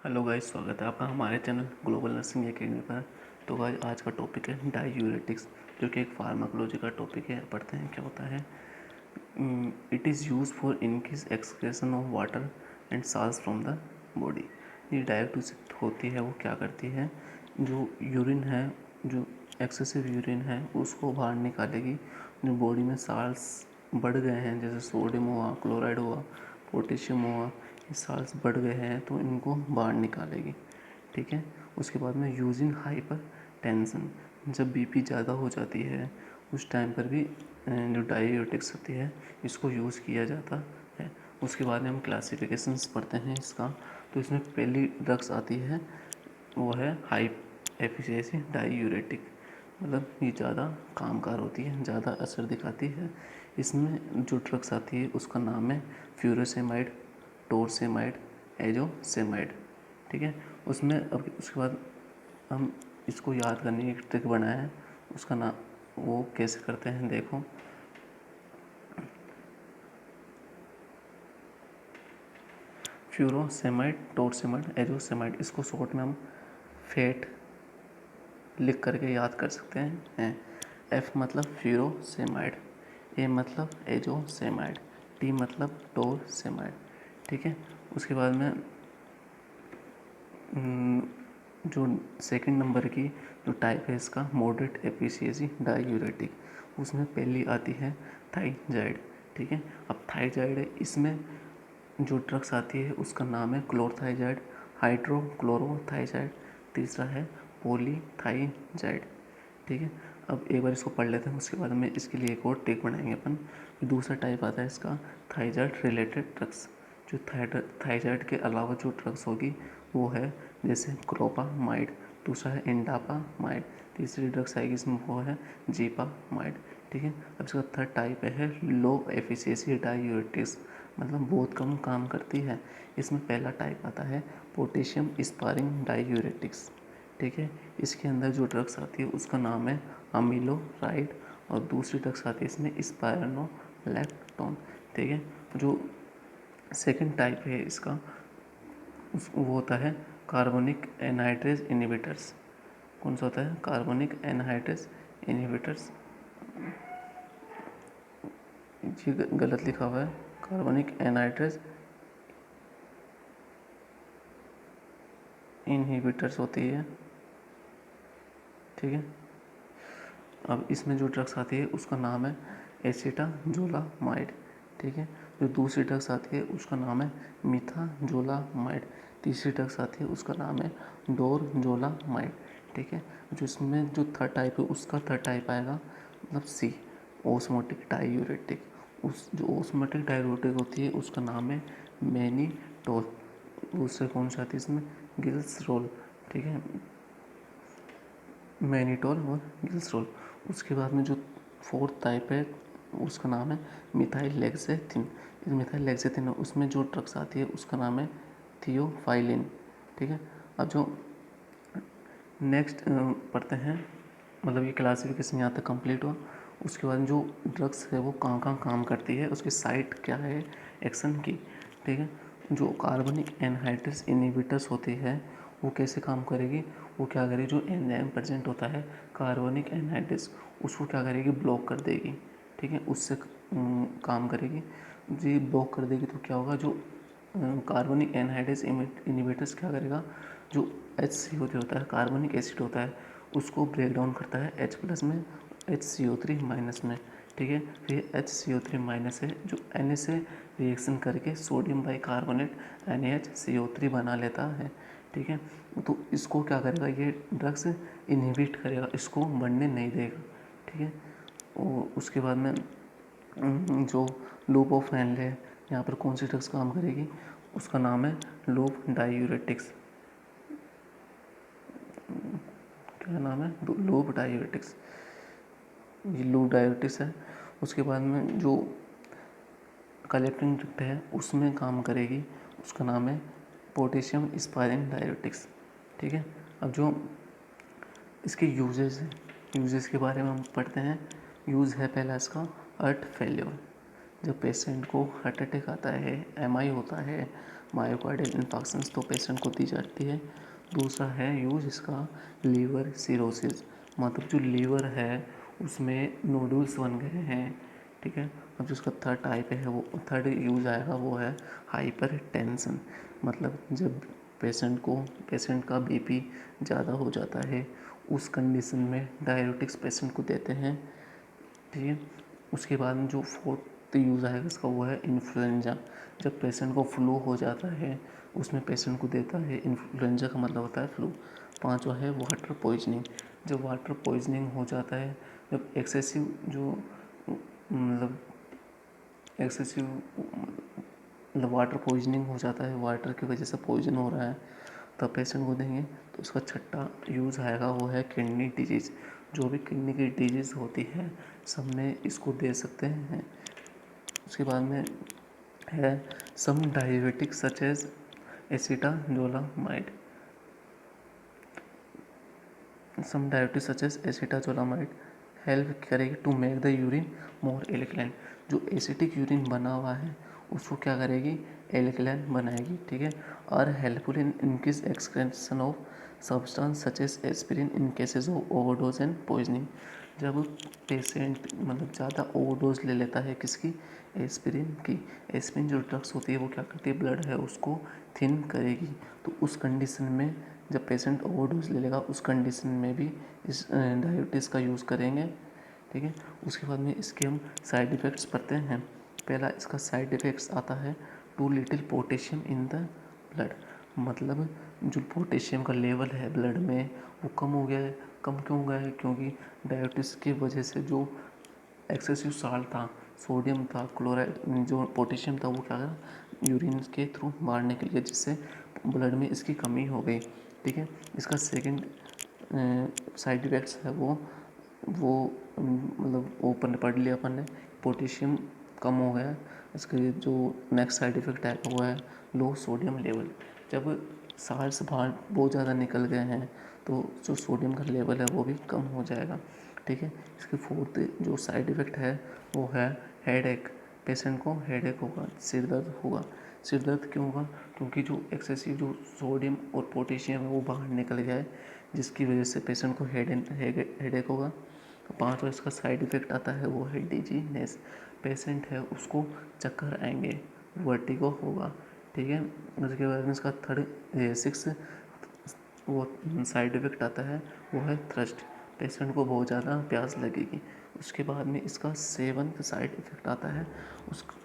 Hello guys, स्वागत है आपका हमारे चैनल ग्लोबल नर्सिंग एकेडमी पर। तो गाइस आज का टॉपिक है डायूरेटिक्स, जो कि एक फार्माकोलॉजी का टॉपिक है। पढ़ते हैं क्या होता है। It is use for increase excretion of water and salts from the body. ये डायूरेटिक्स होती है, वो क्या करती है, जो यूरिन है, जो एक्सेसिव यूरिन है उसको बाहर निकालेगी। जो बॉडी में साल्स बढ़ गए हैं, जैसे सोडियम हुआ, क्लोराइड हुआ, पोटेशियम हुआ, ये साल्स बढ़ गए हैं तो इनको बाहर निकालेगी। ठीक है। उसके बाद में यूजिंग हाइपर टेंशन, जब बीपी ज़्यादा हो जाती है उस टाइम पर भी जो डायूरेटिक्स होती है इसको यूज़ किया जाता है। उसके बाद में हम क्लासिफिकेशंस पढ़ते हैं इसका। तो इसमें पहली ड्रग्स आती है, वो है हाई एफिशिएंसी डायूरेटिक, मतलब ये ज़्यादा कामकार होती है, ज़्यादा असर दिखाती है। इसमें जो ड्रग्स आती है उसका नाम है फ्यूरोसेमाइड, टोरसेमाइड, एजोसेमाइड। ठीक है। उसमें अब उसके बाद हम इसको याद करने की एक ट्रिक बनाया है, उसका नाम वो कैसे करते हैं देखो। फ्यूरोसेमाइड, टोरसेमाइड, एजोसेमाइड, इसको शॉर्ट में हम फेट लिख करके याद कर सकते हैं। एफ मतलब फ्यूरोसेमाइड, ए मतलब एजोसेमाइड, टी मतलब टोरसेमाइड। ठीक है। उसके बाद में जो सेकंड नंबर की जो टाइप है इसका मॉडरेट एफिशिएंसी डायूरेटिक, उसमें पहली आती है थाइजाइड। ठीक है। अब थाइजाइड है, इसमें जो ड्रग्स आती है उसका नाम है क्लोरथाइजाइड, हाइड्रोक्लोरोथाइजाइड, तीसरा है पॉलीथाइजाइड। ठीक है। अब एक बार इसको पढ़ लेते हैं, उसके बाद में इसके लिए एक और ट्रिक बनाएंगे अपन। दूसरा टाइप आता है इसका थाइजाइड रिलेटेड ड्रग्स। जो थाइजाइड के अलावा जो ड्रग्स होगी वो है जैसे क्रोपामाइड, दूसरा है इंडापामाइड, तीसरी ड्रग्स आएगी इसमें वो है जीपामाइड। ठीक है। अब इसका थर्ड टाइप है लो एफिशिएंसी डायूरेटिक्स, मतलब बहुत कम काम करती है। इसमें पहला टाइप आता है पोटेशियम स्पारिंग डायूरेटिक्स। ठीक है। इसके अंदर जो ड्रग्स आती है उसका नाम है अमीलोराइड, और दूसरी ड्रग्स आती है इसमें स्पायरोनोलैक्टोन। ठीक है। जो सेकंड टाइप है इसका वो होता है कार्बोनिक एनहाइड्रेज इनहिबिटर्स। कौन सा होता है? Carbonic anhydrase inhibitors. ये गलत लिखा हुआ है, कार्बोनिक एनहाइड्रेज इनहिबिटर्स होती है। ठीक है। अब इसमें जो ड्रग्स आती है उसका नाम है एसिटाजोलामाइड। ठीक है। जो दूसरी ड्रग्स आती है उसका नाम है मिथाजोलामाइड, तीसरी ड्रग्स आती है उसका नाम है डोरजोलामाइड। ठीक है। जो इसमें जो थर्ड टाइप है उसका थर्ड टाइप आएगा, मतलब सी, ओस्मोटिक डायूरेटिक। उस जो ओस्मोटिक डायूरेटिक होती है उसका नाम है मैनीटोल। दूसरे कौन सी आती है इसमें? गिल्सरोल। ठीक है। मैनीटोल और गिल्सरोल। उसके बाद में जो फोर्थ टाइप है उसका नाम है मिथाइल लेक्सेथिन। इस मिथाइल लेक्सेथिन उसमें जो ड्रग्स आती है उसका नाम है थियोफाइलिन। ठीक है। अब जो नेक्स्ट पढ़ते हैं, मतलब ये क्लासिफिकेशन यहाँ तक कंप्लीट हुआ। उसके बाद जो ड्रग्स है वो कहाँ कहाँ काम करती है, उसकी साइट क्या है एक्शन की। ठीक है। जो कार्बनिक एनहाइड्रेस इनहिबिटर्स होती है वो कैसे काम करेगी, वो क्या करेगी, जो एंजाइम प्रेजेंट होता है कार्बनिक एनहाइड्रेस उसको क्या करेगी, ब्लॉक कर देगी। ठीक है। उससे काम करेगी। जी ब्लॉक कर देगी तो क्या होगा, जो कार्बनिक एनहाइड्रेस इनहिबिटर्स क्या करेगा, जो HCO होता है, कार्बनिक एसिड होता है, उसको ब्रेक डाउन करता है H प्लस में, HCO3 माइनस में। ठीक है। फिर HCO3 माइनस है जो Na से रिएक्शन करके सोडियम बाइकार्बोनेट NaHCO3 बना लेता है। ठीक है। तो इसको क्या करेगा, ये ड्रग्स इनहिबिट करेगा, इसको बढ़ने नहीं देगा। ठीक है। और उसके बाद में जो लूप ऑफ हैंल है, यहाँ पर कौन सी ड्रग्स काम करेगी, उसका नाम है लूप डायूरेटिक्स। क्या नाम है? Loop diuretics. ये लूप डायूरेटिक्स है। उसके बाद में जो कलेक्टिंग ड्रग है उसमें काम करेगी, उसका नाम है पोटेशियम स्पायरिंग डायूरेटिक्स। ठीक है। अब जो इसके यूजेस हैं, यूजेस के बारे में हम पढ़ते हैं। यूज़ है पहला इसका हार्ट फेल्योर, जब पेशेंट को हार्ट अटैक आता है, MI होता है, मायोकार्डियल इन्फार्क्शंस तो पेशेंट को दी जाती है। दूसरा है यूज इसका लीवर सिरोसिस, मतलब जो लीवर है उसमें नोडल्स बन गए हैं, ठीक है। अब जो उसका थर्ड टाइप है वो थर्ड यूज आएगा वो है हाइपर टेंशन, मतलब जब पेशेंट का बीपी ज़्यादा हो जाता है उस कंडीशन में डायरेटिक्स पेशेंट को देते हैं, ठीक है। उसके बाद में जो फोर्थ यूज़ आएगा इसका वो है इन्फ्लुएंजा, जब पेशेंट को फ्लू हो जाता है उसमें पेशेंट को देता है। इन्फ्लुएंजा का मतलब होता है फ्लू। पांचवा है वाटर पॉइजनिंग, जब वाटर पॉइजनिंग हो जाता है, जब एक्सेसिव जो मतलब एक्सेसिव मतलब वाटर पॉइजनिंग हो जाता है, वाटर की वजह से पॉइजन हो रहा है, तब पेशेंट को देंगे। तो उसका छठा यूज़ आएगा वो है किडनी डिजीज़, जो भी किडनी की डिजीज़ होती है सब में इसको दे सकते हैं। उसके बाद में है some diabetic such as acetazolamide, some diabetic such as acetazolamide help करेगी to make the urine more alkaline, जो एसिटिक यूरिन बना हुआ है उसको क्या करेगी, एल्कलाइन बनाएगी, ठीक है। और helpful in increase excretion of substance such as aspirin in cases of overdose and poisoning, जब पेशेंट मतलब ज़्यादा ओवरडोज ले लेता है किसकी, एस्पिरिन की। एस्पिरिन जो ड्रग्स होती है वो क्या करती है, ब्लड है उसको थिन करेगी, तो उस कंडीशन में जब पेशेंट ओवरडोज ले लेगा उस कंडीशन में भी इस डायबिटीज़ का यूज़ करेंगे, ठीक है। उसके बाद में इसके हम साइड इफ़ेक्ट्स पढ़ते हैं। पहला इसका साइड इफ़ेक्ट्स आता है too little potassium in the blood, मतलब जो पोटेशियम का लेवल है ब्लड में वो कम हो गया है। कम क्यों हो गया है, क्योंकि डायबिटीज़ की वजह से जो एक्सेसिव साल्ट था, सोडियम था, क्लोराइड, जो पोटेशियम था वो क्या करा यूरिन के थ्रू बाहर निकल गया, जिससे ब्लड में इसकी कमी हो गई, ठीक है। इसका सेकंड साइड इफ़ेक्ट्स है वो मतलब ओपन पढ़ लिया अपन ने, पोटेशियम कम हो गया। इसके जो नेक्स्ट साइड इफ़ेक्ट है वो है लो सोडियम लेवल, जब साल्ट्स बाहर बहुत ज़्यादा निकल गए हैं तो जो सोडियम का लेवल है वो भी कम हो जाएगा, ठीक है। इसकी फोर्थ जो साइड इफ़ेक्ट है वो है हेडेक, पेशेंट को हेडेक होगा, सिर दर्द होगा। सिर दर्द क्यों होगा, क्योंकि जो एक्सेसिव जो सोडियम और पोटेशियम है वो बाहर निकल गया है, जिसकी वजह से पेशेंट को हेडेक होगा। तो पाँचवा इसका साइड इफ़ेक्ट आता है वो है डिजीनेस, पेशेंट है उसको चक्कर आएंगे, वर्टिगो होगा, ठीक है। उसके बाद में इसका सिक्स वो साइड इफ़ेक्ट आता है वो है थ्रस्ट, पेशेंट को बहुत ज़्यादा प्यास लगेगी। उसके बाद में इसका सेवंथ साइड इफ़ेक्ट आता है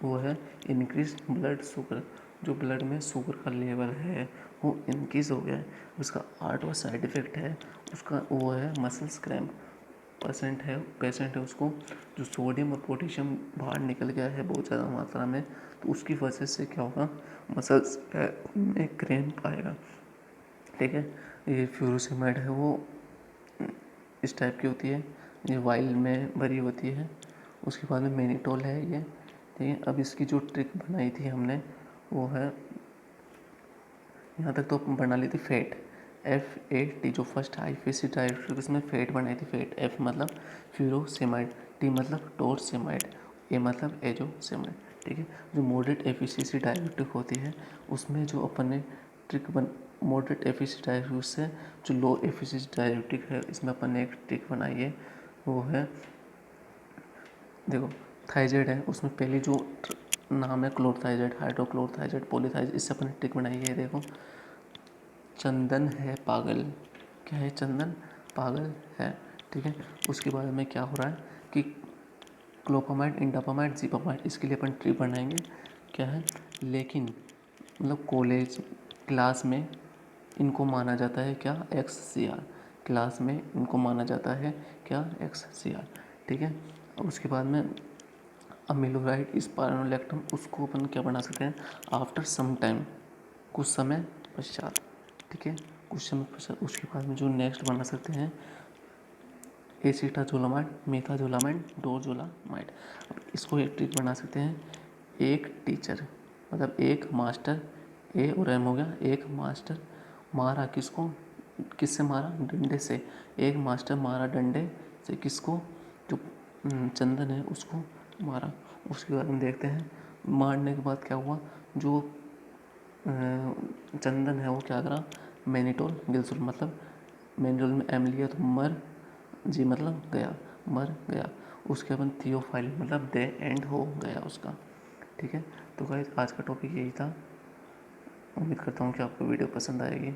वो है इंक्रीज ब्लड शुगर, जो ब्लड में शुगर का लेवल है वो इंक्रीज हो गया है। उसका आठवां साइड इफ़ेक्ट है उसका वो है मसल्स क्रैम्प, पेशेंट है उसको जो सोडियम और पोटेशियम बाहर निकल गया है बहुत ज़्यादा मात्रा में, तो उसकी वजह से क्या होगा, मसल्स में क्रैम्प आएगा, ठीक है। ये फ्यूरोसेमाइड है वो इस टाइप की होती है, ये वाइल में भरी होती है। उसके बाद में मेनिटोल है ये, ठीक है। अब इसकी जो ट्रिक बनाई थी हमने वो है, यहाँ तक तो बना ली थी फेट, FAT, जो फर्स्ट आईपीसी डायरेक्टिव उसमें फेट बनाई थी, फेट। F मतलब फ्यूरोसेमाइड, T मतलब टोरसेमाइड, A मतलब एजोसेमाइड, ठीक है। जो मॉडरेट एफिशिएंसी डायरेक्टिव होती है उसमें जो अपन ने ट्रिक मॉडरेट एफिशिएंसी डायरेक्टिव से जो लो एफिशिएंसी डायरेक्टिव है इसमें अपन ने एक ट्रिक बनाई है वो है, देखो थाइजाइड है उसमें पहले जो नाम है क्लोरथाइजाइड, हाइड्रोक्लोरथाइजाइड, पॉलीथाइजाइड, इससे अपन ने ट्रिक बनाई है। देखो चंदन है पागल, क्या है, चंदन पागल है, ठीक है। उसके बाद में क्या हो रहा है कि क्लोपामाइड, इंडापामाइड, जीपामाइड, इसके लिए अपन ट्री बनाएंगे, क्या है, लेकिन मतलब कॉलेज क्लास में इनको माना जाता है क्या, XCR, क्लास में इनको माना जाता है क्या, XCR, ठीक है। उसके बाद में अमीलोराइड स्पाइरोलेक्टम, उसको अपन क्या बना सकते हैं, आफ्टर सम टाइम, कुछ समय पश्चात, ठीक है, कुछ समय पश्चात। उसके बाद में जो नेक्स्ट बना सकते हैं एसिटाजोलामाइड, मेथाजोलामाइड, डोरजोलामाइड। अब इसको एक ट्रिक बना सकते हैं, एक टीचर मतलब एक मास्टर, ए और एम हो गया, एक मास्टर मारा किसको, किससे मारा, डंडे से, एक मास्टर मारा डंडे से किसको, जो चंदन है उसको मारा। उसके बाद हम देखते हैं मारने के बाद क्या हुआ, जो चंदन है वो क्या करा, मैनिटोल गिलसुल, मतलब मैनिटोल में एम लिया तो मर, जी मतलब गया, मर गया। उसके बाद थियोफाइलिन मतलब दे एंड हो गया उसका। ठीक है, तो गाइस आज का टॉपिक यही था। उम्मीद करता हूँ कि आपको वीडियो पसंद आएगी।